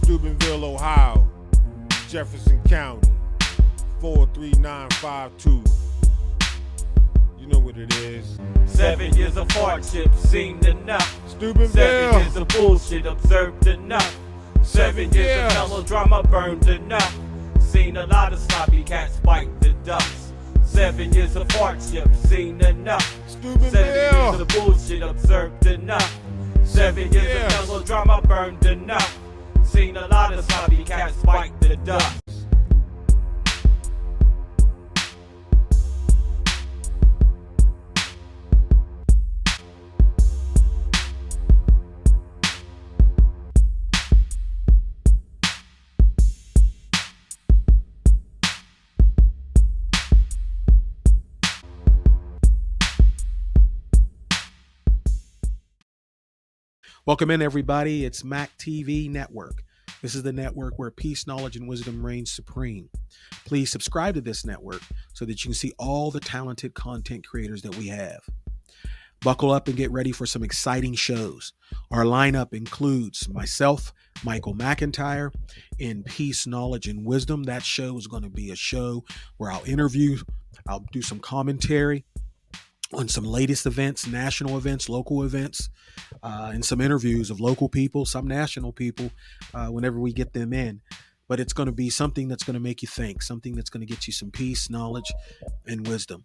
Steubenville, Ohio, Jefferson County, 43952. You know what it is. 7 years of hardship seemed enough. Steubenville. 7 years of bullshit observed enough. 7 years of melodrama burned enough. Seen a lot of sloppy cats bite the dust. 7 years of hardship seen enough. Steubenville. 7 years of bullshit observed enough. 7 years of melodrama burned enough. Seen a lot of sloppy cats bite the dust. Welcome in, everybody. It's Mac TV Network. This is the network where peace, knowledge, and wisdom reigns supreme. Please subscribe to this network so that you can see all the talented content creators that we have. Buckle up and get ready for some exciting shows. Our lineup includes myself, Michael McIntyre, in Peace, Knowledge, and Wisdom. That show is going to be a show where I'll interview, I'll do some commentary on some latest events, national events, local events, and some interviews of local people, some national people, whenever we get them in. But it's going to be something that's going to make you think, something that's going to get you some peace, knowledge, and wisdom.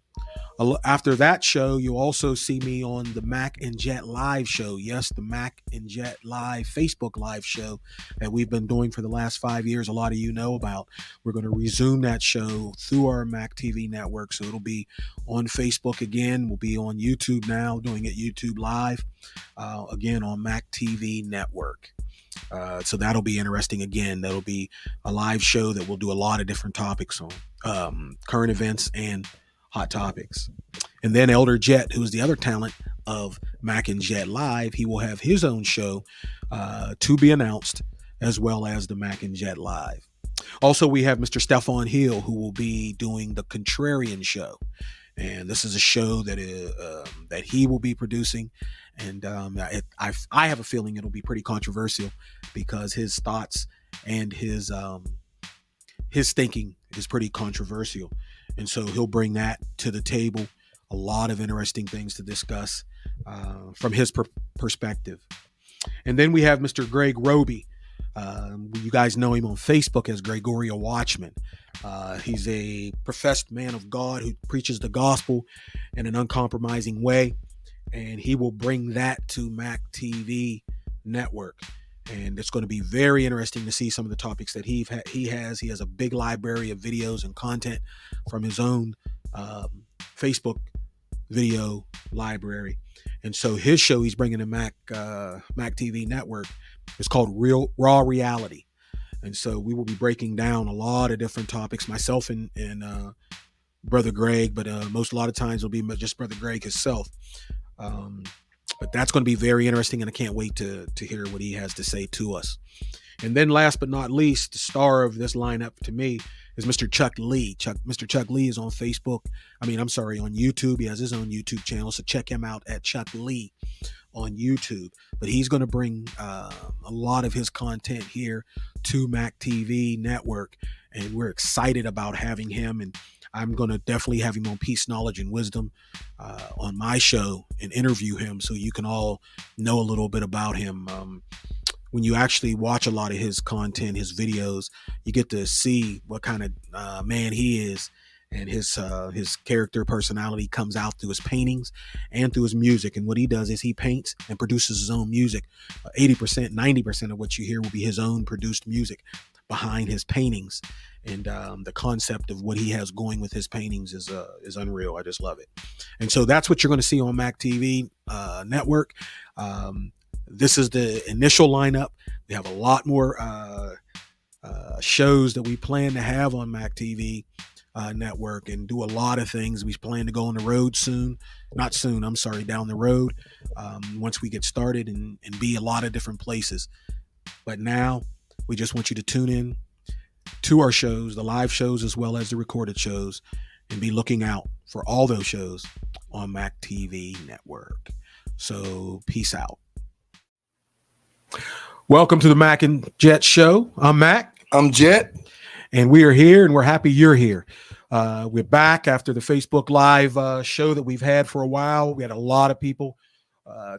After that show, you'll also see me on the Mac and Jett Live show. Yes, the Mac and Jett Live Facebook Live show that we've been doing for the last 5 years. A lot of you know about. We're going to resume that show through our Mac TV network. So it'll be on Facebook again. We'll be on YouTube now, doing it YouTube Live, again on Mac TV network. So that'll be interesting. Again, that'll be a live show that we'll do a lot of different topics on, current events and hot topics. And then Elder Jett, who's the other talent of Mac and Jett Live, he will have his own show to be announced, as well as the Mac and Jett Live. Also, we have Mr. Stefan Hill, who will be doing the Contrarian Show. And this is a show that he will be producing. And I have a feeling it'll be pretty controversial because his thoughts and his thinking is pretty controversial. And so he'll bring that to the table. A lot of interesting things to discuss from his perspective. And then we have Mr. Greg Roby. You guys know him on Facebook as Gregorio Watchman. He's a professed man of God who preaches the gospel in an uncompromising way. And he will bring that to Mac TV Network. And it's going to be very interesting to see some of the topics that he has. He has a big library of videos and content from his own Facebook video library. And so his show he's bringing to Mac TV Network is called Raw Reality. And so we will be breaking down a lot of different topics, myself and Brother Greg, but a lot of times it'll be just Brother Greg himself. But that's going to be very interesting, and I can't wait to hear what he has to say to us. And then last but not least, the star of this lineup to me is Mr. Chuck Lee. Mr. Chuck Lee is on on YouTube. He has his own YouTube channel, so check him out at Chuck Lee on YouTube. But he's going to bring a lot of his content here to Mac TV Network, and we're excited about having him. And I'm going to definitely have him on Peace, Knowledge, and Wisdom on my show and interview him so you can all know a little bit about him. When you actually watch a lot of his content, his videos, you get to see what kind of man he is, and his character personality comes out through his paintings and through his music. And what he does is he paints and produces his own music. 80%, 90% of what you hear will be his own produced music behind his paintings. And the concept of what he has going with his paintings is unreal. I just love it. And so that's what you're going to see on Mac TV Network. This is the initial lineup. We have a lot more shows that we plan to have on Mac TV Network and do a lot of things. We plan to go on the road down the road once we get started and be a lot of different places. But now we just want you to tune in to our shows, the live shows as well as the recorded shows, and be looking out for all those shows on Mac TV Network. So peace out. Welcome to the Mac and Jett Show. I'm Mac. I'm Jett. And we are here, and we're happy you're here. We're back after the Facebook Live show that we've had for a while. We had a lot of people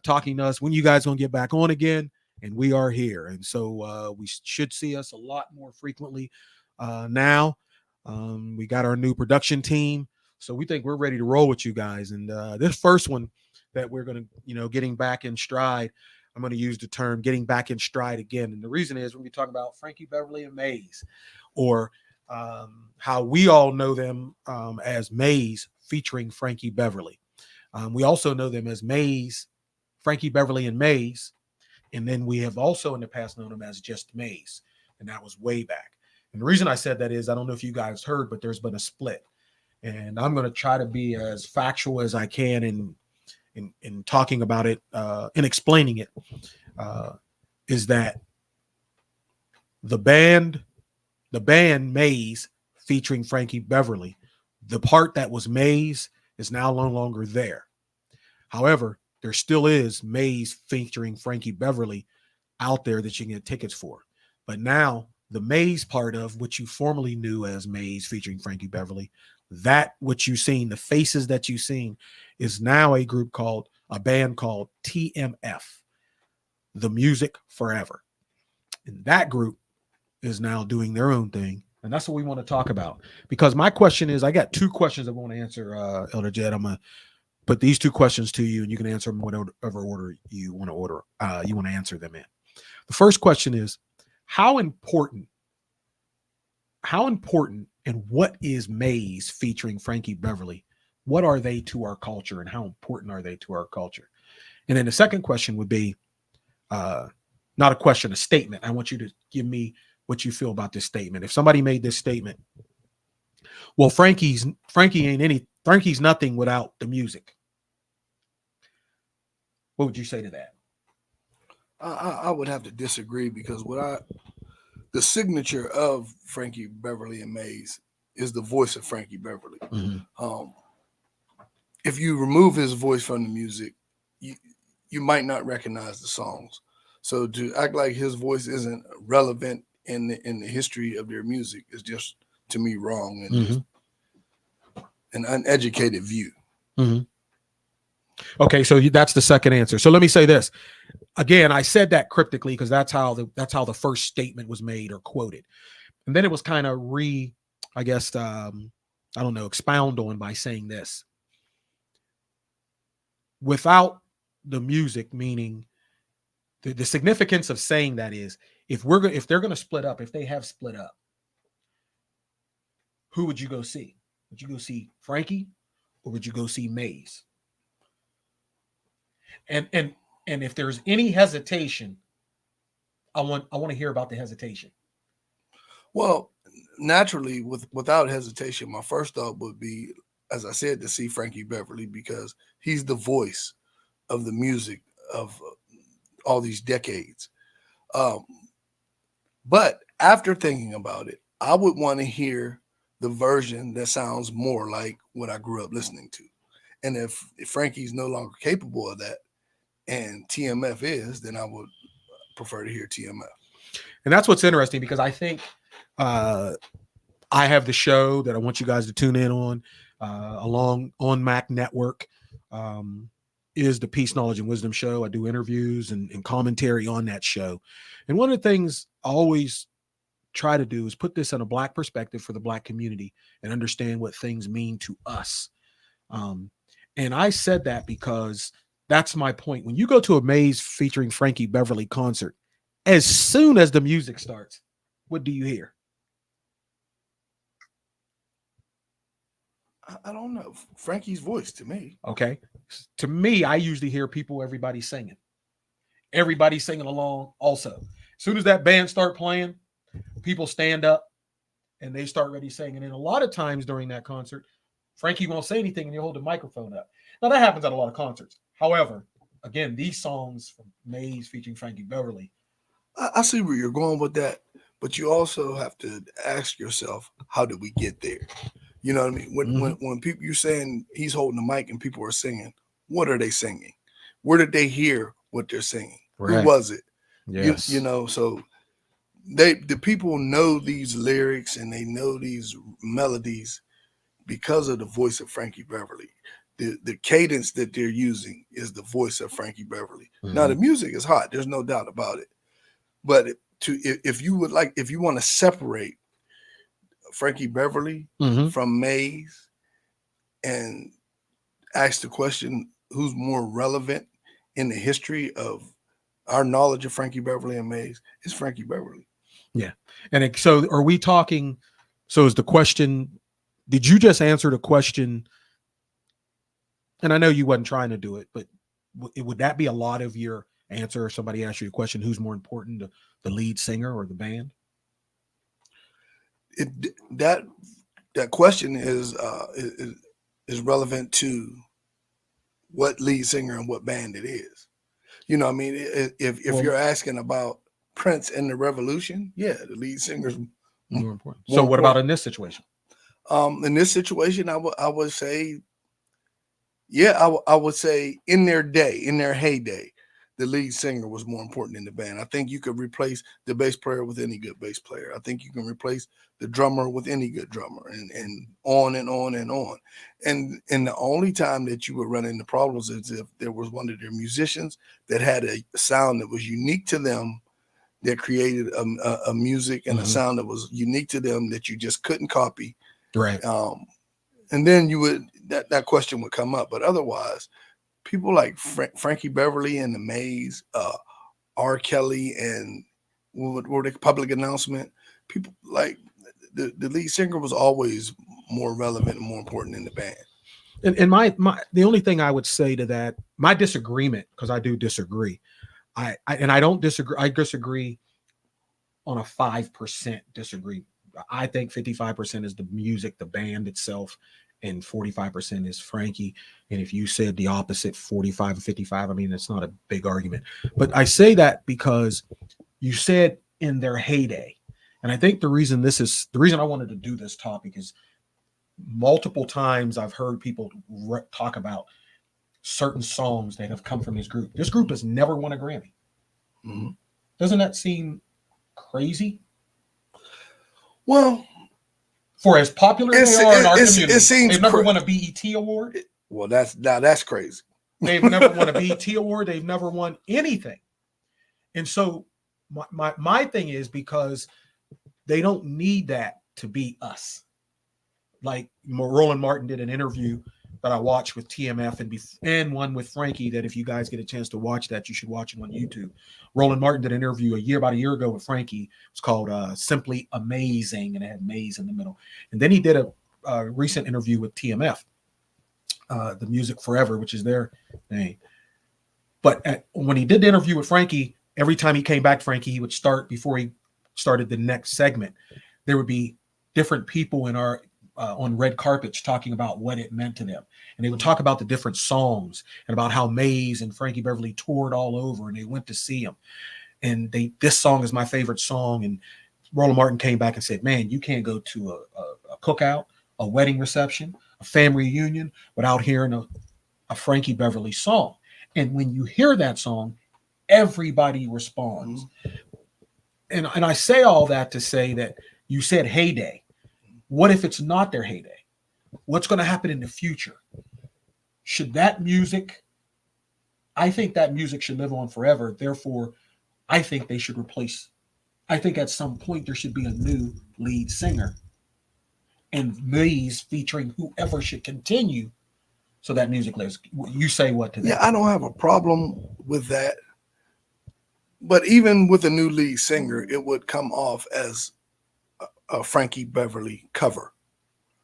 talking to us, when you guys going to get back on again? And we are here. And so we should see us a lot more frequently now. We got our new production team. So we think we're ready to roll with you guys. And this first one that we're going to, getting back in stride, I'm going to use the term getting back in stride again. And the reason is when we talk about Frankie, Beverly, and Maze, or how we all know them as Maze featuring Frankie Beverly. We also know them as Maze, Frankie Beverly, and Maze. And then we have also in the past known them as just Maze. And that was way back. And the reason I said that is, I don't know if you guys heard, but there's been a split. And I'm going to try to be as factual as I can in talking about it and explaining it, is that the band Maze featuring Frankie Beverly, the part that was Maze is now no longer there. However, there still is Maze featuring Frankie Beverly out there that you can get tickets for. But now the Maze part of what you formerly knew as Maze featuring Frankie Beverly, that what you've seen, the faces that you've seen, is now a band called TMF, The Music Forever. And that group is now doing their own thing. And that's what we want to talk about. Because my question is, I got two questions I want to answer, Elder Jett. I'm going to put these two questions to you, and you can answer them whatever order you want to answer them in. The first question is, how important and what is Maze featuring Frankie Beverly? What are they to our culture, and how important are they to our culture? And then the second question would be, not a question, a statement. I want you to give me what you feel about this statement. If somebody made this statement, well, Frankie's nothing without the music. What would you say to that? I would have to disagree, because the signature of Frankie Beverly and Maze is the voice of Frankie Beverly. Mm-hmm. If you remove his voice from the music, you might not recognize the songs. So to act like his voice isn't relevant in the history of their music is just, to me, wrong and mm-hmm. just an uneducated view. Mm-hmm. Okay, so that's the second answer. So let me say this again. I said that cryptically because that's how the first statement was made or quoted, and then it was kind of expound on by saying this. Without the music, meaning the significance of saying that is, if they're going to split up, if they have split up, who would you go see? Would you go see Frankie, or would you go see Maze? And if there's any hesitation, I want to hear about the hesitation. Well, naturally, without hesitation, my first thought would be, as I said, to see Frankie Beverly, because he's the voice of the music of all these decades. But after thinking about it, I would want to hear the version that sounds more like what I grew up listening to. And if Frankie's no longer capable of that, and TMF is, then I would prefer to hear TMF. And that's what's interesting, because I think I have the show that I want you guys to tune in on along on Mac Network, is the Peace, Knowledge, and Wisdom Show. I do interviews and commentary on that show. And one of the things I always try to do is put this in a Black perspective for the Black community and understand what things mean to us. And I said that because that's my point. When you go to a Maze featuring Frankie Beverly concert, as soon as the music starts, what do you hear? I don't know. Frankie's voice to me. Okay. To me, I usually hear everybody singing. Everybody singing along also. As soon as that band start playing, people stand up and they start ready singing. And a lot of times during that concert, Frankie won't say anything and you hold the microphone up. Now, that happens at a lot of concerts. However, again, these songs from Maze featuring Frankie Beverly. I see where you're going with that, but you also have to ask yourself, how did we get there? You know what I mean? When people, you're saying he's holding the mic and people are singing, what are they singing? Where did they hear what they're singing? Right. Who was it? Yes. So the people know these lyrics and they know these melodies because of the voice of Frankie Beverly. The cadence that they're using is the voice of Frankie Beverly. Now the music is hot, there's no doubt about it. But if you want to separate Frankie Beverly from Mays and ask the question, who's more relevant in the history of our knowledge of Frankie Beverly and Mays, it's Frankie Beverly. Yeah. And so are we talking, so is the question, did you just answer the question? And I know you wasn't trying to do it, but would that be a lot of your answer if somebody asked you a question, who's more important, the lead singer or the band? That question is relevant to what lead singer and what band it is. You know what I mean? If you're asking about Prince and the Revolution, yeah, the lead singer's more important. So what about in this situation? In this situation, I would say, yeah, I would say in their heyday, the lead singer was more important in the band. I think you could replace the bass player with any good bass player. I think you can replace the drummer with any good drummer, and on and on and on. And the only time that you would run into problems is if there was one of their musicians that had a sound that was unique to them, that created a music and a sound that was unique to them that you just couldn't copy. Right. And then you would that question would come up. But otherwise, people like Frankie Beverly and the Mays, R. Kelly, and what were the Public Announcement, people like the lead singer was always more relevant and more important in the band. And the only thing I would say to that, my disagreement, because I do disagree, I don't disagree. I disagree on a 5% disagree. I think 55% is the music, the band itself, and 45% is Frankie. And if you said the opposite, 45 and 55, I mean, it's not a big argument. But I say that because you said in their heyday. And I think the reason I wanted to do this topic is multiple times I've heard people talk about certain songs that have come from this group. This group has never won a Grammy. Mm-hmm. Doesn't that seem crazy? Well, for as popular as they are in our community, they've never won a BET award. Well, that's crazy. They've never won a BET award. They've never won anything. And so my thing is, because they don't need that to be us. Like Roland Martin did an interview that I watched with TMF and one with Frankie, that if you guys get a chance to watch that, you should watch it on YouTube. Roland Martin did an interview about a year ago with Frankie. It's called Simply Amazing, and it had Maze in the middle. And then he did a recent interview with TMF, The Music Forever, which is their name. But when he did the interview with Frankie, every time he came back, Frankie, he would start, before he started the next segment, there would be different people in our on red carpets talking about what it meant to them. And they would talk about the different songs and about how Maze and Frankie Beverly toured all over and they went to see him. And this song is my favorite song. And Roland Martin came back and said, man, you can't go to a cookout, a wedding reception, a family reunion without hearing a Frankie Beverly song. And when you hear that song, everybody responds. And I say all that to say that you said heyday. What if it's not their heyday? What's going to happen in the future? Should that music, I think that music should live on forever. Therefore, I think they should replace, I think at some point there should be a new lead singer. And Maze featuring whoever should continue so that music lives. You say what to that? Yeah, I don't have a problem with that. But even with a new lead singer, it would come off as a Frankie Beverly cover.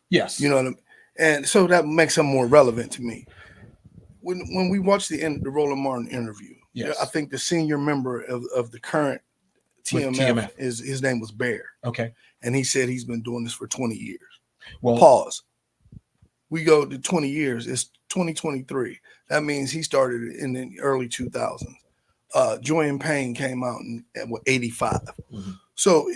Yes. You know what I mean? And so that makes him more relevant to me. When we watched the Roland Martin interview, yes, I think the senior member of the current TMF, his name was Bear. Okay. And he said he's been doing this for 20 years. Well, pause. We go to 20 years. It's 2023. That means he started in the early 2000s. Joy and Pain came out in 85. Mm-hmm. So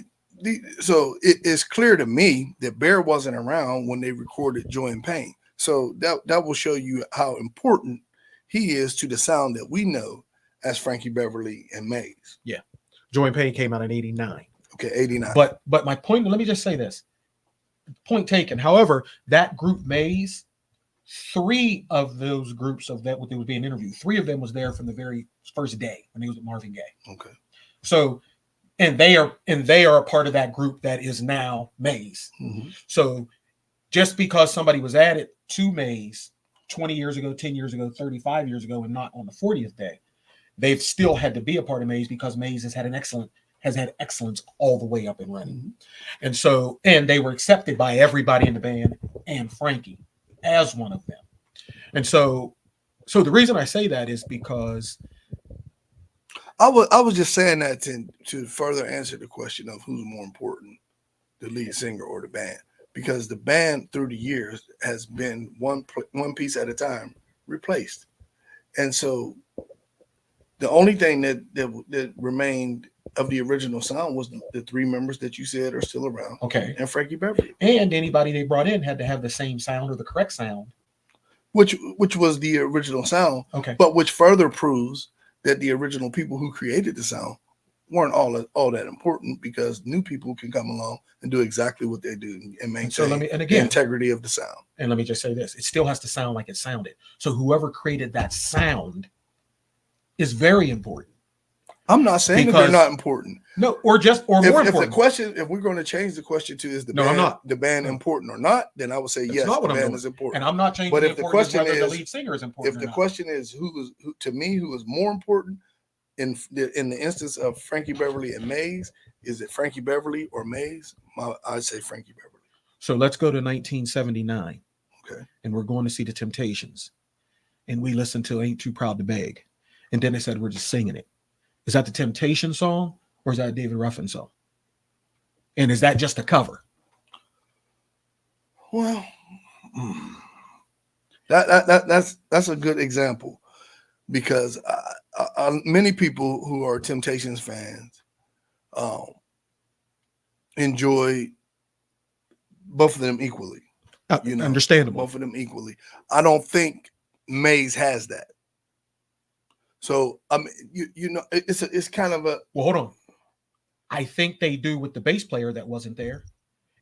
it's clear to me that Bear wasn't around when they recorded Joy and Pain. So that will show you how important he is to the sound that we know as Frankie Beverly and Maze. Yeah. Joy and Pain came out in 89. Okay, 89. But my point, let me just say this. Point taken. However, that group Maze, 3 of those groups of that what they was being interviewed, 3 of them was there from the very first day when they was with Marvin Gaye. Okay. So and they are a part of that group that is now Maze. Mm-hmm. So just because somebody was added to Maze 20 years ago, 10 years ago, 35 years ago, and not on the 40th day, they've still had to be a part of Maze because Maze has had excellence all the way up and running. Mm-hmm. And so, and they were accepted by everybody in the band and Frankie as one of them. And so the reason I say that is because I was just saying that to further answer the question of who's more important, the lead singer or the band, because the band through the years has been one piece at a time replaced, and so the only thing that remained of the original sound was the 3 members that you said are still around. Okay. And Frankie Beverly. And anybody they brought in had to have the same sound or the correct sound, which was the original sound. Okay. But which further proves that the original people who created the sound weren't all that important, because new people can come along and do exactly what they do and maintain the integrity of the sound. And let me just say this: it still has to sound like it sounded. So whoever created that sound is very important. I'm not saying that they're not important. No, or more important. If the question, if we're going to change the question to is the band important or not, then I would say yes, the band is important. And I'm not changing. But if the question is the lead singer is important, if the question is who to me who is more important in the instance of Frankie Beverly and Maze, is it Frankie Beverly or Maze? I'd say Frankie Beverly. So let's go to 1979. Okay. And we're going to see the Temptations, and we listen to "Ain't Too Proud to Beg," and then they said we're just singing it. Is that the Temptation song, or is that a David Ruffin song? And is that just a cover? Well, that's a good example, because many people who are Temptations fans enjoy both of them equally. Understandable. Both of them equally. I don't think Maze has that. So it's kind of a well. Hold on, I think they do with the bass player that wasn't there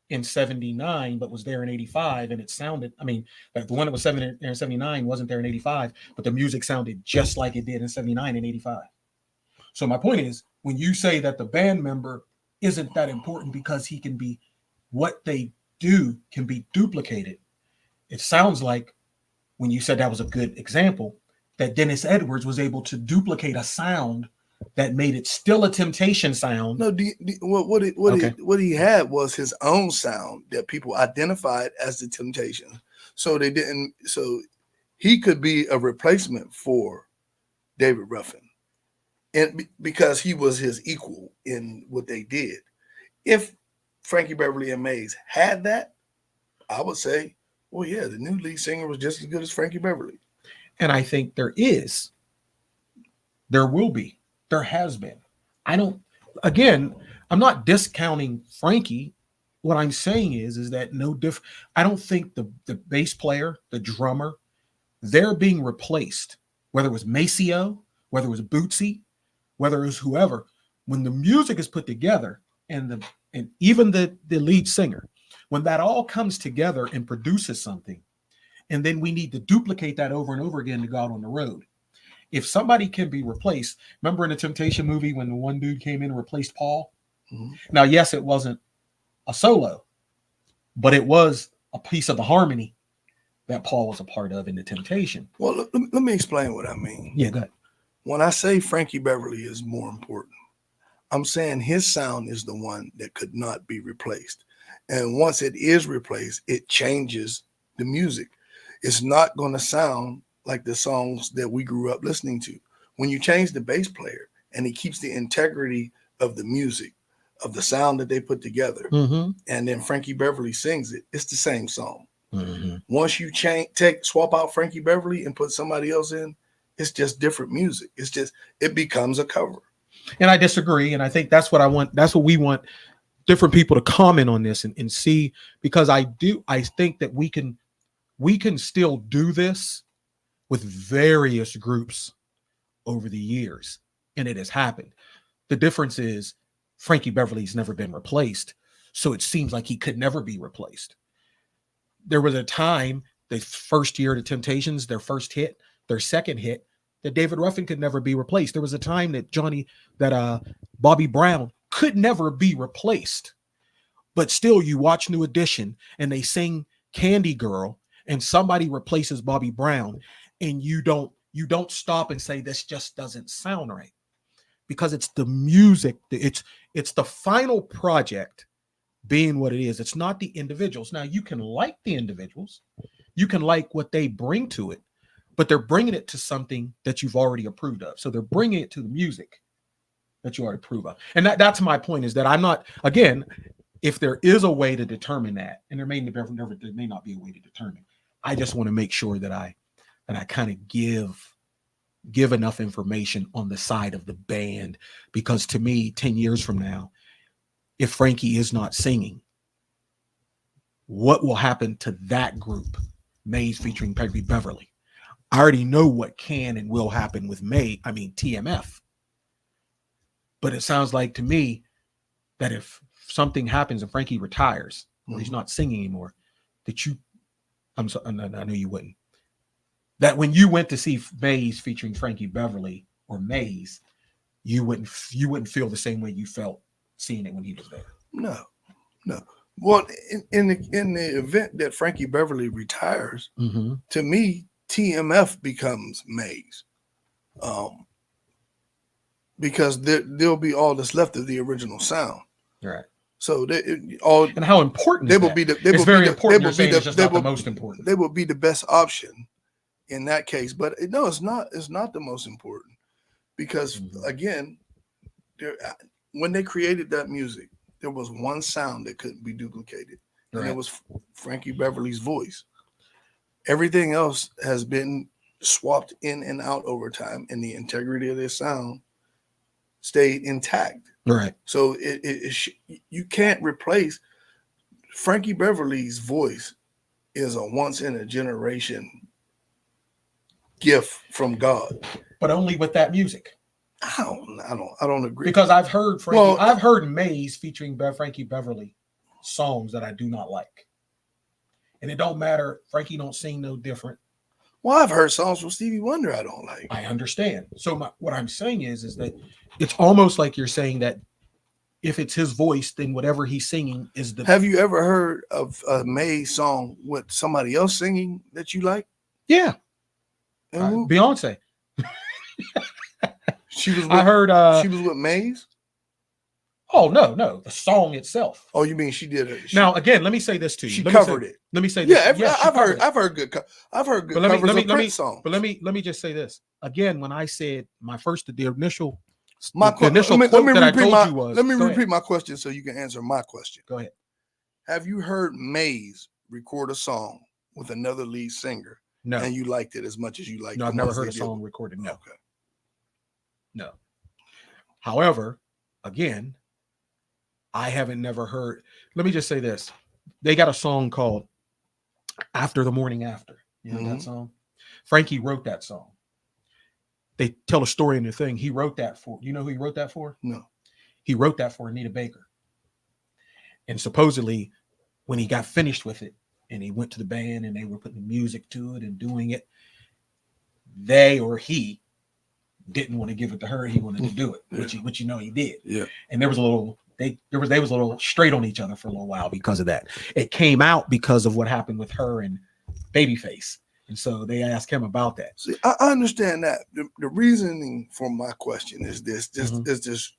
in '79, but was there in '85, and it sounded. I mean, like the one that was there in '79 wasn't there in '85, but the music sounded just like it did in '79 and '85. So my point is, when you say that the band member isn't that important because he can be what they do can be duplicated, it sounds like when you said that was a good example, that Dennis Edwards was able to duplicate a sound that made it still a Temptation sound. No, what he had was his own sound that people identified as the Temptations. So he could be a replacement for David Ruffin, and because he was his equal in what they did. If Frankie Beverly and Maze had that, I would say, well, yeah, the new lead singer was just as good as Frankie Beverly. And I think there will be, there has been. I'm not discounting Frankie. What I'm saying is that I don't think the bass player, the drummer, they're being replaced, whether it was Maceo, whether it was Bootsy, whether it was whoever, when the music is put together and even the lead singer, when that all comes together and produces something, and then we need to duplicate that over and over again to go out on the road. If somebody can be replaced, remember in the Temptation movie when the one dude came in and replaced Paul? Mm-hmm. Now, yes, it wasn't a solo, but it was a piece of the harmony that Paul was a part of in the Temptation. Well, let me explain what I mean. Yeah, go ahead. When I say Frankie Beverly is more important, I'm saying his sound is the one that could not be replaced. And once it is replaced, it changes the music. It's not going to sound like the songs that we grew up listening to. When you change the bass player and he keeps the integrity of the music, of the sound that they put together, mm-hmm. and then Frankie Beverly sings it, it's the same song. Mm-hmm. Once you swap out Frankie Beverly and put somebody else in, it's just different music. It becomes a cover. And I disagree. And I think that's what I want. That's what we want different people to comment on this and see, because I think that we can still do this with various groups over the years, and it has happened. The difference is Frankie Beverly's never been replaced, so it seems like he could never be replaced. There was a time, the first year of the Temptations, their first hit, their second hit, that David Ruffin could never be replaced. There was a time that Bobby Brown could never be replaced. But still, you watch New Edition and they sing Candy Girl and somebody replaces Bobby Brown, and you don't stop and say this just doesn't sound right, because it's the music, it's the final project being what it is. It's not the individuals. Now, you can like the individuals, you can like what they bring to it, but they're bringing it to something that you've already approved of. So they're bringing it to the music that you already approve of. And that's my point, is that I'm not, again, if there is a way to determine that, and there may not be a way to determine, I just want to make sure that I kind of give enough information on the side of the band, because to me, 10 years from now, if Frankie is not singing, what will happen to that group, Maze featuring Frankie Beverly? I already know what can and will happen with TMF. But it sounds like to me that if something happens and Frankie retires, or he's not singing anymore, that I know you wouldn't. That when you went to see Maze featuring Frankie Beverly or Maze, you wouldn't feel the same way you felt seeing it when he was there. No. Well, in the event that Frankie Beverly retires, to me, TMF becomes Maze, because there'll be all that's left of the original sound. Right. So and how important they will be the. It's very important. It's not the most important. They will be the best option in that case, but no, it's not. It's not the most important, because again, when they created that music, there was one sound that couldn't be duplicated, and it was Frankie Beverly's voice. Everything else has been swapped in and out over time, and the integrity of their sound stayed intact. Right. So you can't replace Frankie Beverly's voice. Is a once in a generation gift from God, but only with that music. I don't agree, because I've heard I've heard Maze featuring Frankie Beverly songs that I do not like. And it don't matter. Frankie don't sing no different. Well, I've heard songs from Stevie Wonder I don't like. I understand. So what I'm saying is that it's almost like you're saying that if it's his voice, then whatever he's singing is the. Have you ever heard of a Maze song with somebody else singing that you like? Yeah. Beyonce. She was. I heard. She was with Maze. Oh no, the song itself. Oh, you mean she did it? Now again, let me say this to you. She covered it. Let me say this. Yeah, I've heard good covers of Prince songs. But let me just say this again. When I said my initial quote that I told you was. Let me repeat my question so you can answer my question. Go ahead. Have you heard Maze record a song with another lead singer? No. And you liked it as much as you liked it? No, I've never heard a song recorded. No. Okay. No. However, again, I haven't never heard. Let me just say this. They got a song called After the Morning After. You know that song? Frankie wrote that song. They tell a story in the thing. He wrote that for. You know who he wrote that for? No. He wrote that for Anita Baker. And supposedly, when he got finished with it, and he went to the band and they were putting music to it and doing it, they or he didn't want to give it to her. He wanted to do it, which you know he did. Yeah. And there was a little. They was a little straight on each other for a little while because of that. It came out because of what happened with her and Babyface. And so they asked him about that. See, I understand that. The reasoning for my question is this, just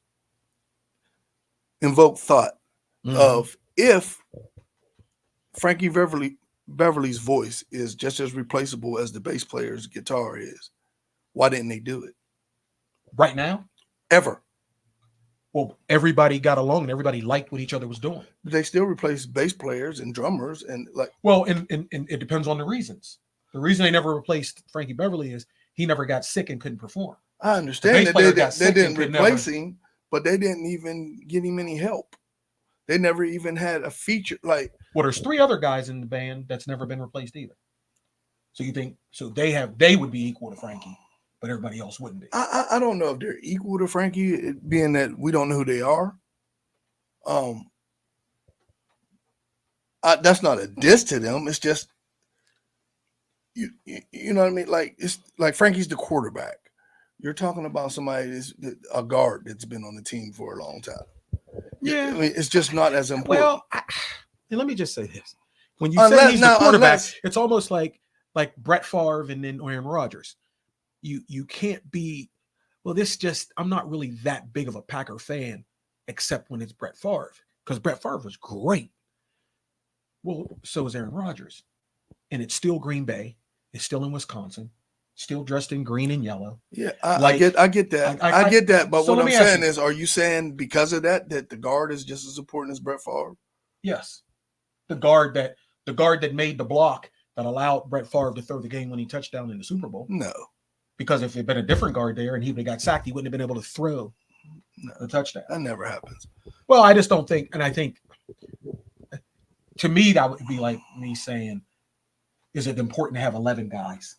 invoke thought of if Frankie Beverly's voice is just as replaceable as the bass player's guitar is, why didn't they do it? Right now? Ever. Well, everybody got along and everybody liked what each other was doing. But they still replace bass players and drummers and like. Well, and it depends on the reasons. The reason they never replaced Frankie Beverly is he never got sick and couldn't perform. I understand that they didn't replace him, but they didn't even get him any help. They never even had a feature like. Well, there's 3 other guys in the band that's never been replaced either. So you think they would be equal to Frankie but everybody else wouldn't be. I don't know if they're equal to Frankie, being that we don't know who they are. That's not a diss to them. It's just you know what I mean. Like it's like Frankie's the quarterback. You're talking about somebody that's a guard that's been on the team for a long time. Yeah, I mean, it's just not as important. Well, and let me just say this: when you say he's the quarterback, it's almost like Brett Favre and then Aaron Rodgers. You can't be. Well, I'm not really that big of a Packer fan, except when it's Brett Favre, because Brett Favre was great. Well, so is Aaron Rodgers, and it's still Green Bay. It's still in Wisconsin. Still dressed in green and yellow. Yeah, I get that. I get that. But so what I'm saying is, are you saying because of that the guard is just as important as Brett Favre? Yes. The guard that made the block that allowed Brett Favre to throw the game-winning touchdown in the Super Bowl. No. Because if it had been a different guard there and he would have got sacked, he wouldn't have been able to throw the touchdown. That never happens. Well, I just don't think, and I think to me that would be like me saying, is it important to have 11 guys?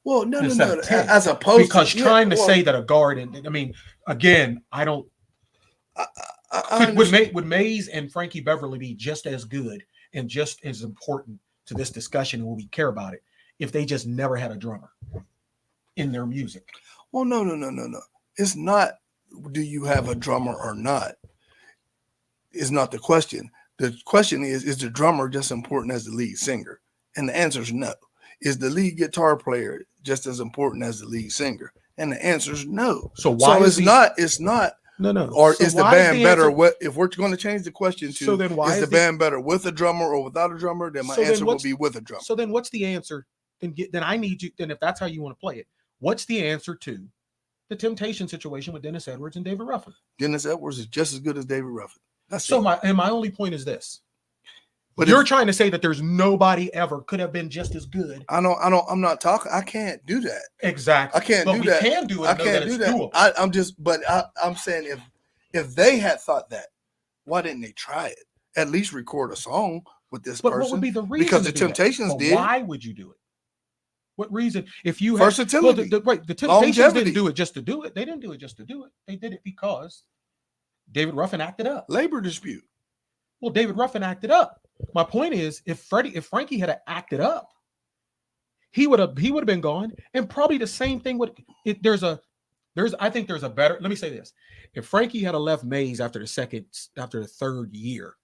Well, no. As opposed because trying to say that a guard, and I mean, again, I don't. Would Mays and Frankie Beverly be just as good and just as important to this discussion when we care about it if they just never had a drummer in their music? Well, no. It's not. Do you have a drummer or not? Is not the question. The question is the drummer just important as the lead singer? And the answer is no. Is the lead guitar player just as important as the lead singer? And the answer is no. So why? So it's not. No. Or so is the band better? If we're going to change the question to, so then why is the band better with a drummer or without a drummer? Then my answer will be with a drummer. So then, what's the answer? Then I need you. Then if that's how you want to play it, what's the answer to the Temptation situation with Dennis Edwards and David Ruffin? Dennis Edwards is just as good as David Ruffin. That's so. it. My only point is this. But you're trying to say that there's nobody ever could have been just as good. I'm not talking. I can't do that. Exactly. I can't do that. We can do it. I can't do that. I'm saying if they had thought that, why didn't they try it? At least record a song with this person. What would be the reason? Because the Temptations did. Why would you do it? What reason? If you versatility, the Temptations didn't do it just to do it. They didn't do it just to do it. They did it because David Ruffin acted up. Labor dispute. Well, David Ruffin acted up. My point is, if Frankie had acted up, he would have been gone, and probably the same thing would. I think there's a better. Let me say this: if Frankie had left Mays after the third year,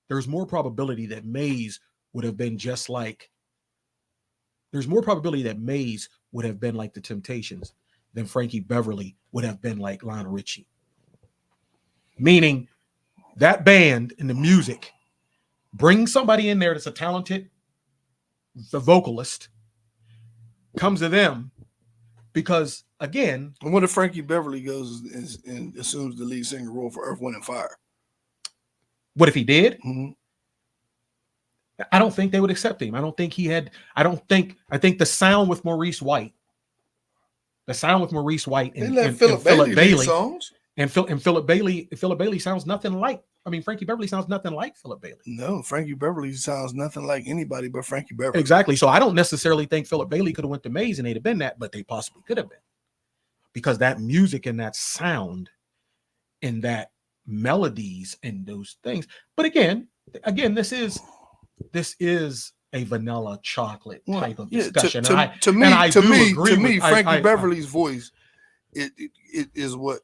there's more probability that Mays would have been just like. There's more probability that Mays would have been like the Temptations than Frankie Beverly would have been like Lionel Richie. Meaning, that band and the music. Bring somebody in there that's a talented vocalist, comes to them, because again. And what if Frankie Beverly goes and assumes the lead singer role for Earth, Wind, and Fire? What if he did? Mm-hmm. I don't think they would accept him. I think the sound with Maurice White. The sound with Maurice White and Philip Bailey songs. And Philip Bailey sounds nothing like. I mean, Frankie Beverly sounds nothing like Philip Bailey. No, Frankie Beverly sounds nothing like anybody but Frankie Beverly. Exactly. So I don't necessarily think Philip Bailey could have went to Mays and they'd have been that, but they possibly could have been. Because that music and that sound and that melodies and those things. But again, this is a vanilla chocolate type of discussion. To me, Frankie Beverly's voice it is what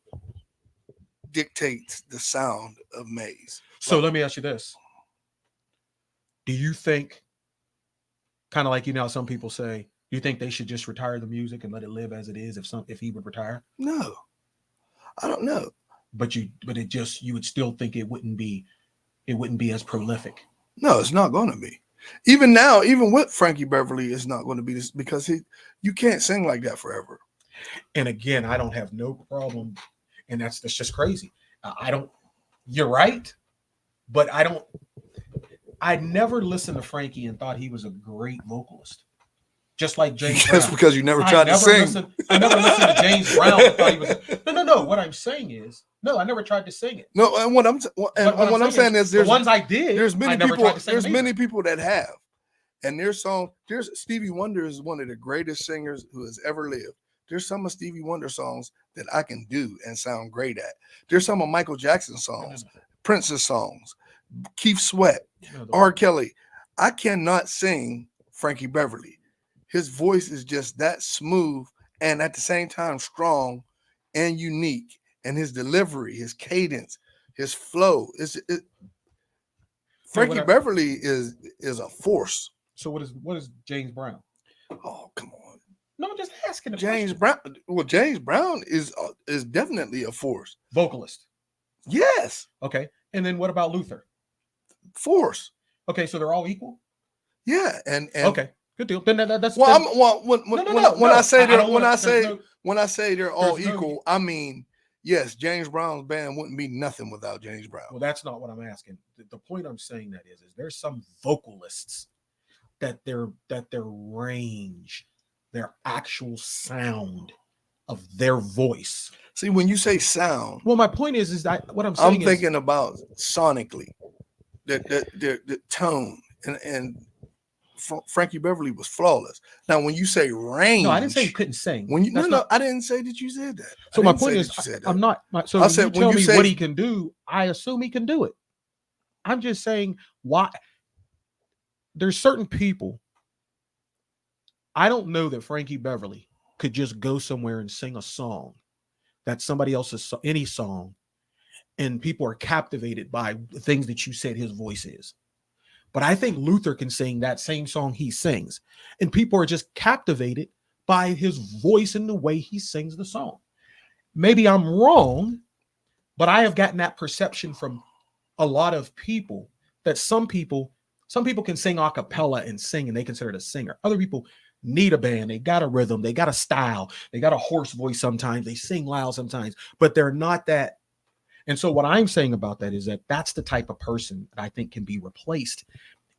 dictates the sound of Mays. So let me ask you this. Do you think, kind of like some people say, do you think they should just retire the music and let it live as it is if he would retire? No. I don't know. But you would still think it wouldn't be as prolific. No, it's not going to be. Even now, even with Frankie Beverly, it's not going to be this because you can't sing like that forever. And again, I don't have no problem. And that's just crazy. You're right, but I never listened to Frankie and thought he was a great vocalist. Just like James Brown. Just because you never tried to sing. I never listened to James Brown and thought he was. No. What I'm saying is, no, I never tried to sing it. No, and what I'm saying is there's the ones I did. There's many people that have. And their song, Stevie Wonder is one of the greatest singers who has ever lived. There's some of Stevie Wonder songs that I can do and sound great at. There's some of Michael Jackson songs, Prince's songs, Keith Sweat, R. Kelly. I cannot sing Frankie Beverly. His voice is just that smooth and at the same time strong and unique. And his delivery, his cadence, his flow. Frankie Beverly is a force. So what is James Brown? Oh, come on. No, I'm just asking. James Brown. Well, James Brown is definitely a force. Vocalist. Yes. Okay. And then what about Luther? Force. Okay, so they're all equal? Yeah. And okay. Good deal. Then that's when I say they're all equal, I mean, yes, James Brown's band wouldn't be nothing without James Brown. Well, that's not what I'm asking. The point I'm saying that is there's some vocalists that their range, their actual sound of their voice. See, when you say sound, well, my point is that what I'm saying I'm thinking about sonically, the tone, and Frankie Beverly was flawless. Now, when you say range, no, I didn't say you couldn't sing. When you I didn't say that you said that. So my point is, I'm not. So I said, when you tell me what he can do, I assume he can do it. I'm just saying why. There's certain people. I don't know that Frankie Beverly could just go somewhere and sing a song that's somebody else's any song, and people are captivated by the things that you said his voice is. But I think Luther can sing that same song he sings, and people are just captivated by his voice and the way he sings the song. Maybe I'm wrong, but I have gotten that perception from a lot of people that some people can sing a cappella and sing, and they consider it a singer. Other people need a band. They got a rhythm. They got a style. They got a hoarse voice sometimes. They sing loud sometimes, but they're not that. And so what I'm saying about that is that that's the type of person that I think can be replaced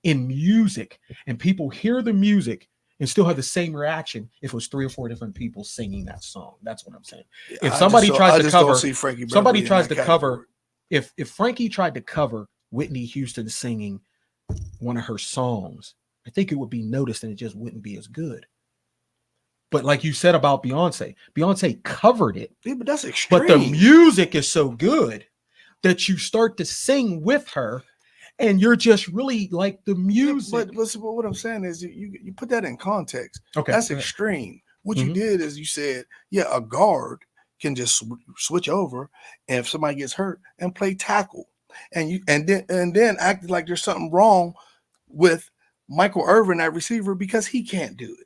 in music, and people hear the music and still have the same reaction if it was 3 or 4 different people singing that song. That's what I'm saying. If somebody tries to cover, somebody tries to cover, if Frankie tried to cover Whitney Houston singing one of her songs, I think it would be noticed and it just wouldn't be as good. But like you said about Beyonce covered it. Yeah, but that's extreme. But the music is so good that you start to sing with her and you're just really like the music. But what I'm saying is you put that in context. Okay. That's extreme. What you did is you said, yeah, a guard can just switch over, and if somebody gets hurt and play tackle. And then act like there's something wrong with Michael Irvin at receiver because he can't do it.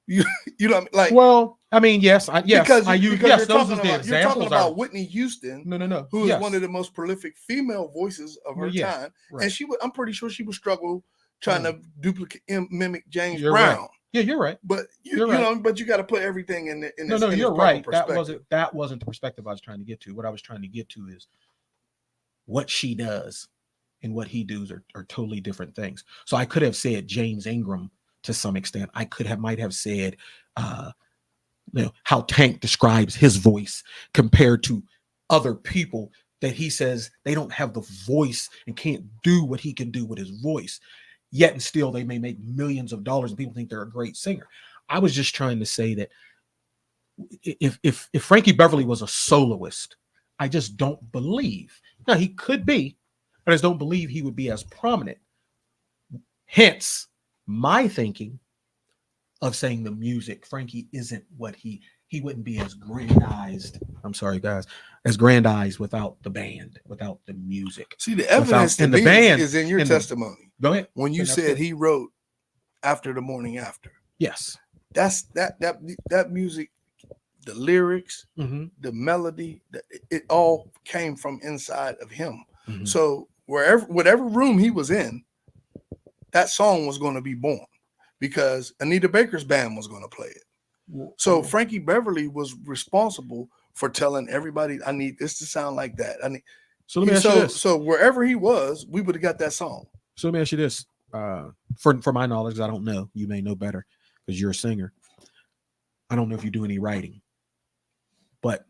You know what I mean? Like, well, I mean, yes, because those are the examples. You're talking about Whitney Houston, who is yes. one of the most prolific female voices of her time, right. And I'm pretty sure she would struggle trying to mimic James you're Brown. Right. Yeah, you're right. But you know, but you got to put everything in this. No, you're right. That wasn't the perspective I was trying to get to. What I was trying to get to is what she does and what he does are totally different things. So I could have said James Ingram to some extent. I might have said, how Tank describes his voice compared to other people that he says they don't have the voice and can't do what he can do with his voice. Yet and still, they may make millions of dollars and people think they're a great singer. I was just trying to say that if Frankie Beverly was a soloist, I just don't believe. Now, he could be, but I just don't believe he would be as prominent. Hence, my thinking of saying the music, Frankie isn't what he wouldn't be as grandized. I'm sorry, guys, as grandized without the band, without the music. See, the evidence the band is in your testimony. Go ahead. When you said he wrote After the Morning After. Yes. That's that music, the lyrics, the melody, it all came from inside of him. So whatever room he was in, that song was going to be born because Anita Baker's band was going to play it. So Frankie Beverly was responsible for telling everybody, I need this to sound like that. So let me ask you this. So wherever he was, we would have got that song. So let me ask you this. For my knowledge, I don't know. You may know better because you're a singer. I don't know if you do any writing. But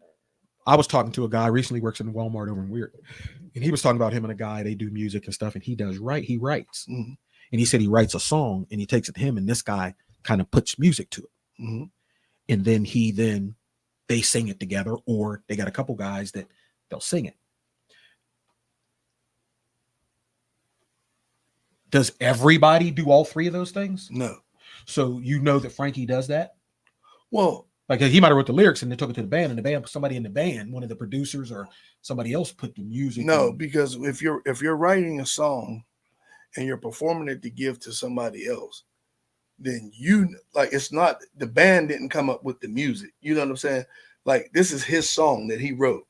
I was talking to a guy recently, works in Walmart over in Weird. And he was talking about him and a guy, they do music and stuff, and he writes. And he said he writes a song and he takes it to him, and this guy kind of puts music to it. And then he they sing it together, or they got a couple guys that they'll sing it. Does everybody do all three of those things? No. So you know that Frankie does that? Well, Like he might have wrote the lyrics and they took it to the band, and the band, somebody in the band, one of the producers or somebody else put the music. no, in. because if you're writing a song and you're performing it to give to somebody else, then it's not, the band didn't come up with the music. You know what I'm saying? Like, this is his song that he wrote.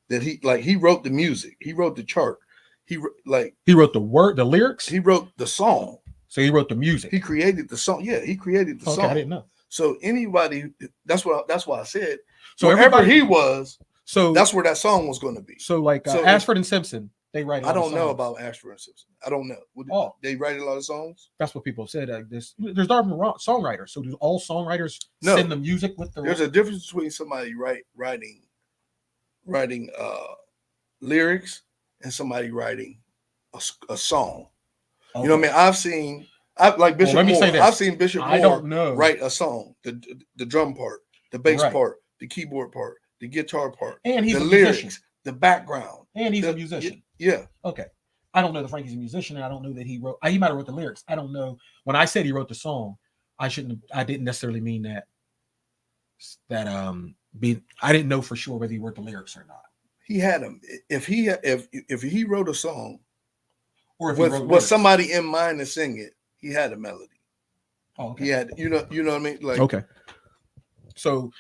He wrote the music. He wrote the chart. He wrote the lyrics. He wrote the song. So he wrote the music. He created the song. Yeah, he created the song. I didn't know. So anybody, that's why I said. So wherever he was, so that's where that song was going to be. So like Ashford and Simpson, they write. I don't know about Ashford and Simpson. I don't know. They write a lot of songs. That's what people said. There's not songwriters. So do all songwriters send the music with the? There's a difference between somebody writing lyrics and somebody writing a song. Okay. You know what I mean? I've seen Bishop Moore. I've seen Bishop Moore write a song, the drum part, the bass part, the keyboard part, the guitar part, and he's the a lyrics, musician. The background, and he's a musician. Yeah. Okay. I don't know that Frankie's a musician, and I don't know that he might have wrote the lyrics. I don't know. When I said he wrote the song, I didn't necessarily mean that I didn't know for sure whether he wrote the lyrics or not. He had them. If he wrote a song, or if with somebody in mind to sing it, he had a melody. Oh, okay. He had, you know what I mean? Like, okay. So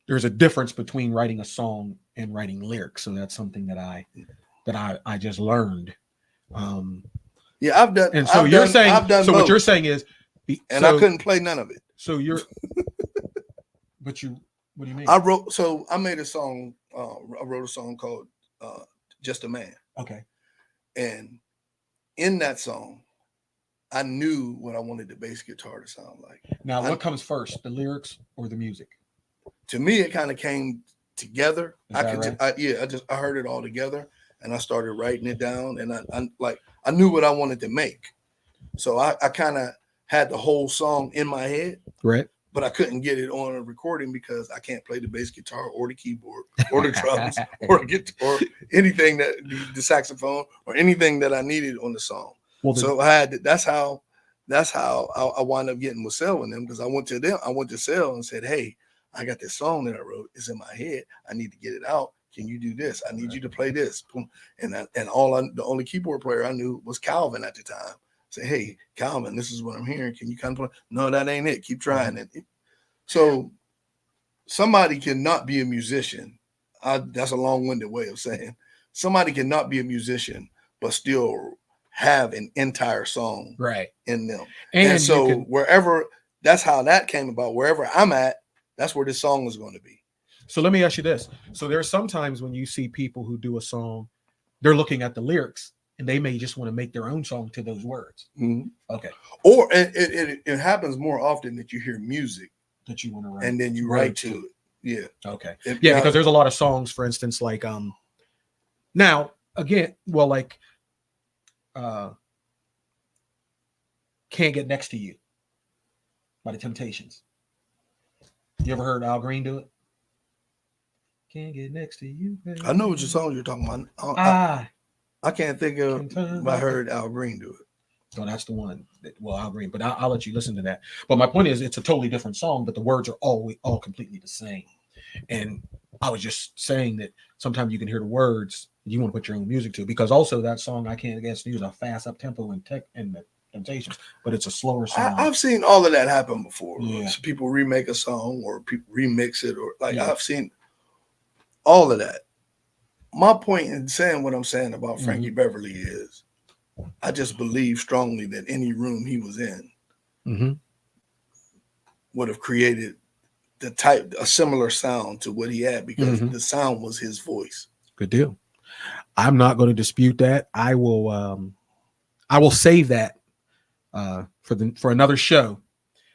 there's a difference between writing a song and writing lyrics. So that's something that I just learned. Yeah, I've done. And so I've you're done, saying, I've done so both. what you're saying is, and I couldn't play none of it. So you're, but you, what do you mean? I made a song. I wrote a song called "Just a Man." Okay. And in that song, I knew what I wanted the bass guitar to sound like. Now, what comes first, the lyrics or the music? To me, it kind of came together. I heard it all together, and I started writing it down, and I knew what I wanted to make. So I kind of had the whole song in my head, right? But I couldn't get it on a recording because I can't play the bass guitar or the keyboard or the drums or anything the saxophone or anything that I needed on the song. Well, so that's how I wound up getting with Sel and them, because I went to Sel and said, "Hey, I got this song that I wrote. It's in my head. I need to get it out. Can you do this? I need you to play this." And the only keyboard player I knew was Calvin at the time. Say, "Hey, Calvin, this is what I'm hearing. Can you kind of play?" "No, that ain't it. Keep trying it." So somebody cannot be a musician. That's a long-winded way of saying somebody cannot be a musician but still have an entire song in them. And so wherever, that's how that came about. Wherever I'm at, that's where this song is going to be. So let me ask you this. So there's sometimes when you see people who do a song, they're looking at the lyrics, and they may just want to make their own song to those words. Mm-hmm. Okay. Or it happens more often that you hear music that you want to write, and then you write to it. Yeah. Okay. Because there's a lot of songs, for instance, like now again, well, like "Can't Get Next to You" by the Temptations. You ever heard Al Green do it? Can't get next to you, baby. I know what your song you're talking about. I can't think of if I heard Al Green do it. So that's the one. Al Green, but I'll let you listen to that. But my point is, it's a totally different song, but the words are all completely the same. And I was just saying that sometimes you can hear the words, you want to put your own music to, because also that song "I Can't Get Next to You" is a fast up tempo in the Temptations, but it's a slower song. I've seen all of that happen before. Yeah. So people remake a song or people remix it, or I've seen all of that. My point in saying what I'm saying about Frankie Beverly is, I just believe strongly that any room he was in would have created a similar sound to what he had, because the sound was his voice. Good deal. I'm not going to dispute that. I will save that for another show,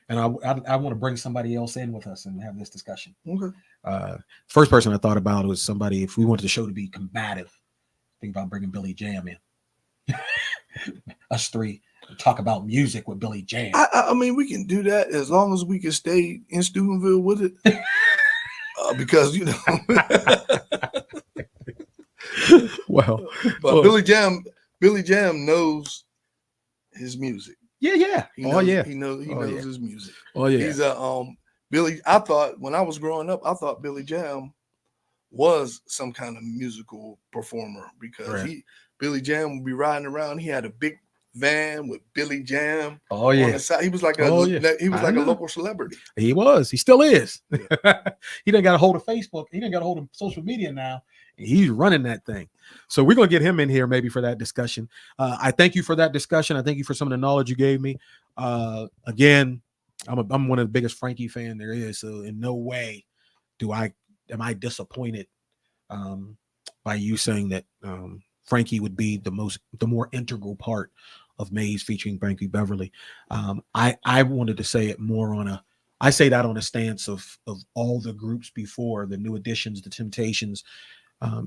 and I want to bring somebody else in with us and have this discussion. Okay. First person I thought about was somebody, if we wanted the show to be combative, think about bringing Billy Jam in. Us three talk about music with Billy Jam. I mean, we can do that as long as we can stay in Steubenville with it. Because, you know. Well, but Billy Jam knows his music. Yeah. He knows his music. Oh yeah. He's a Billy. I thought when I was growing up, I thought Billy Jam was some kind of musical performer because Billy Jam would be riding around. He had a big van with Billy Jam. Oh yeah. On the side. He was like a local celebrity. He was. He still is. He done got a hold of Facebook. He done got a hold of social media now. He's running that thing. So we're going to get him in here maybe for that discussion. I thank you for that discussion. I thank you for some of the knowledge you gave me. Again, I'm one of the biggest Frankie fan there is. So in no way am I disappointed by you saying that Frankie would be the more integral part of Maze featuring Frankie Beverly. I wanted to say it more I say that on a stance of all the groups before, the New Editions, the Temptations,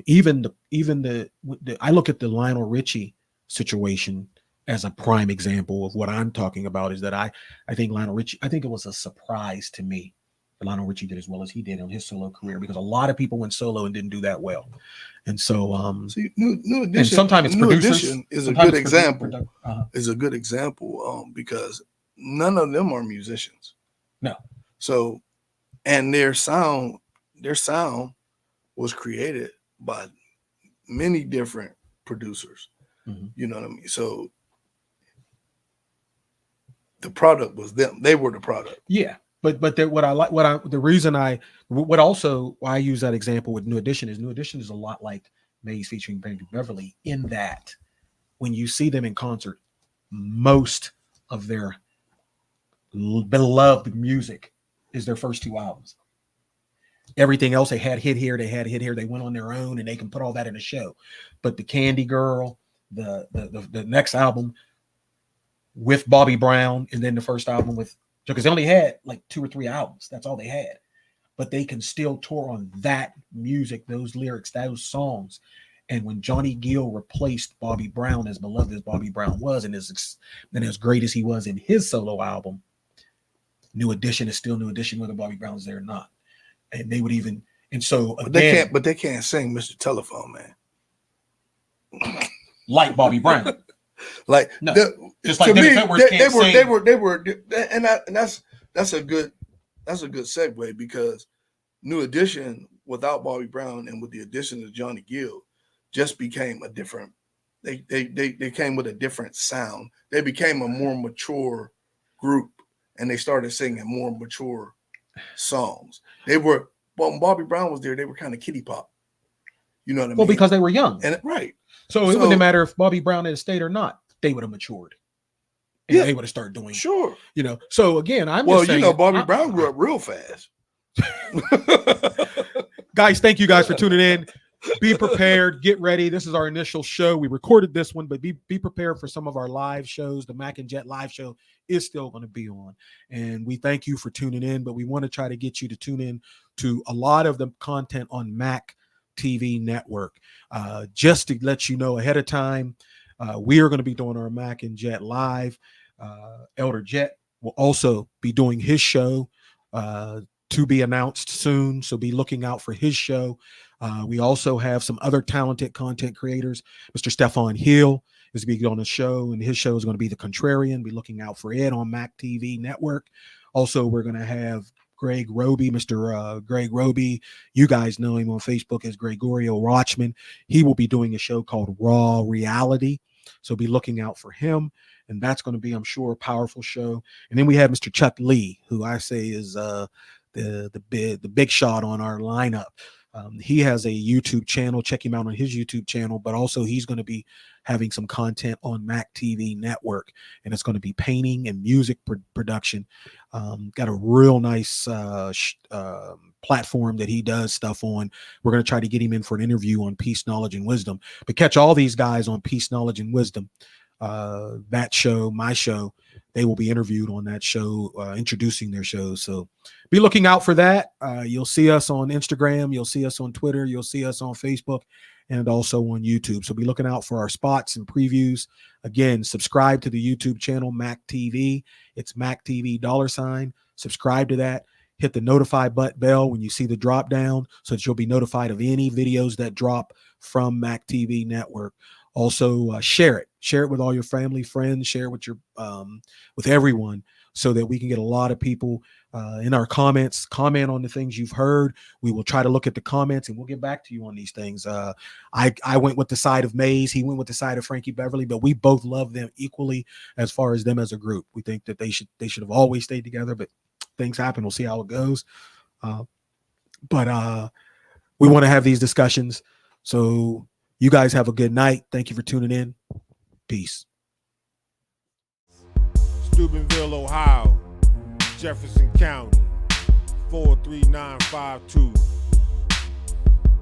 even I look at the Lionel Richie situation as a prime example of what I'm talking about. Is that I think Lionel Richie, I think it was a surprise to me that Lionel Richie did as well as he did on his solo career, because a lot of people went solo and didn't do that well. And so see, New Edition, and sometimes it's New producers, Edition is a good example. Is a good example because none of them are musicians. No. So, and their sound was created by many different producers. Mm-hmm. You know what I mean? So the product was them. They were the product. Yeah. But the reason I use that example with New Edition is a lot like Maze featuring Frankie Beverly, in that when you see them in concert, most of their beloved music is their first two albums. Everything else they had hit here, they went on their own, and they can put all that in a show. But the Candy Girl, the next album with Bobby Brown, and then the first album with, because they only had like 2 or 3 albums. That's all they had. But they can still tour on that music, those lyrics, those songs. And when Johnny Gill replaced Bobby Brown, as beloved as Bobby Brown was, and as great as he was in his solo album, New Edition is still New Edition, whether Bobby Brown's there or not. And they would even, and so again, but they can't sing Mr. Telephone Man like Bobby Brown. Like no, just like me, they were, and that's a good segue, because New Edition without Bobby Brown and with the addition of Johnny Gill just became a different. They came with a different sound. They became a more mature group, and they started singing more mature songs. When Bobby Brown was there, they were kind of kiddie pop. You know what I mean? Well, because they were young, and right. So it wouldn't matter if Bobby Brown had stayed or not. They would have matured. And they would have started doing. Sure. You know. So again, just saying, Bobby Brown grew up real fast. Guys, thank you guys for tuning in. Be prepared. Get ready. This is our initial show. We recorded this one, but be prepared for some of our live shows. The Mac and Jett live show is still going to be on. And we thank you for tuning in, but we want to try to get you to tune in to a lot of the content on Mac TV network. Just to let you know ahead of time, we are going to be doing our Mac and Jett live. Elder Jett will also be doing his show to be announced soon, so be looking out for his show. We also have some other talented content creators. Mr. Stefan Hill is going to be on the show, and his show is going to be The Contrarian. Be looking out for it on Mac TV network. Also, we're going to have Greg Roby, Mr. Greg Roby. You guys know him on Facebook as Gregorio Watchman. He will be doing a show called Raw Reality, so be looking out for him. And that's going to be, I'm sure, a powerful show. And then we have Mr. Chuck Lee, who I say is the big shot on our lineup. He has a YouTube channel. Check him out on his YouTube channel. But also, he's going to be having some content on Mac TV network, and it's going to be painting and music production. Got a real nice platform that he does stuff on. We're going to try to get him in for an interview on Peace, Knowledge, and Wisdom. But catch all these guys on Peace, Knowledge, and Wisdom that show, my show, they will be interviewed on that show, introducing their shows. So be looking out for that. You'll see us on Instagram. You'll see us on Twitter. You'll see us on Facebook and also on YouTube. So be looking out for our spots and previews. Again, subscribe to the YouTube channel, Mac TV. It's Mac TV $. Subscribe to that. Hit the notify bell when you see the drop down so that you'll be notified of any videos that drop from Mac TV Network. Also, share it with all your family, friends, share it with your with everyone so that we can get a lot of people in our comments, comment on the things you've heard. We will try to look at the comments and we'll get back to you on these things. I went with the side of Maze. He went with the side of Frankie Beverly, but we both love them equally as far as them as a group. We think that they should have always stayed together, but things happen. We'll see how it goes. But we want to have these discussions. So you guys have a good night. Thank you for tuning in. Peace. Steubenville, Ohio, Jefferson County, 43952.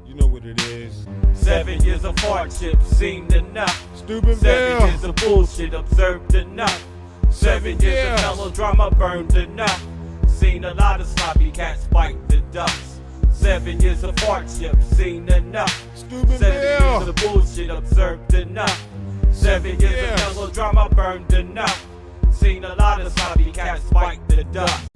You know what it is. 7 years of hardship, seen enough. Steubenville. 7 years of bullshit, observed enough. 7 years of melodrama, burned enough. Seen a lot of sloppy cats bite the dust. 7 years of hardship, seen enough. 7 years of bullshit, observed enough. 7 years of melodrama, burned enough. Seen a lot of sloppy cats bite the dust.